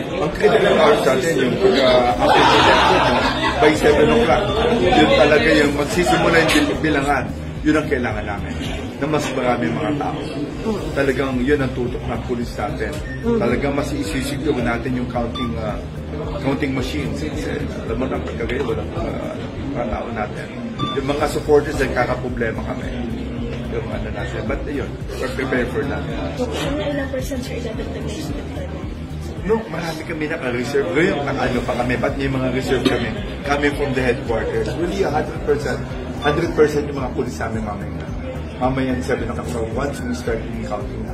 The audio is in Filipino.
Ang critical hours natin yung after the election, by 7 o'clock, yun talaga yung magsisimula yung bilangan. Yun ang kailangan namin, na mas marami mga tao. Talagang yun ang tutok ng pulis natin. Talagang mas isisiguro natin yung counting machines. Kasi alam mo na, pagkagaya, walang mga tao natin. Yung mga supporters, nagkakaproblema kami. Yung ano natin. But yun, we're prepared for that. Ilang percent sir idadagdag na yung No, marami kami naka-reserve. Ngayon, ano pa kami, ba't may mga reserve kami? Coming from the headquarters. Really, 100%. 100% yung mga pulis namin mamaya. Mamaya 7 o'clock. So once we start counting na.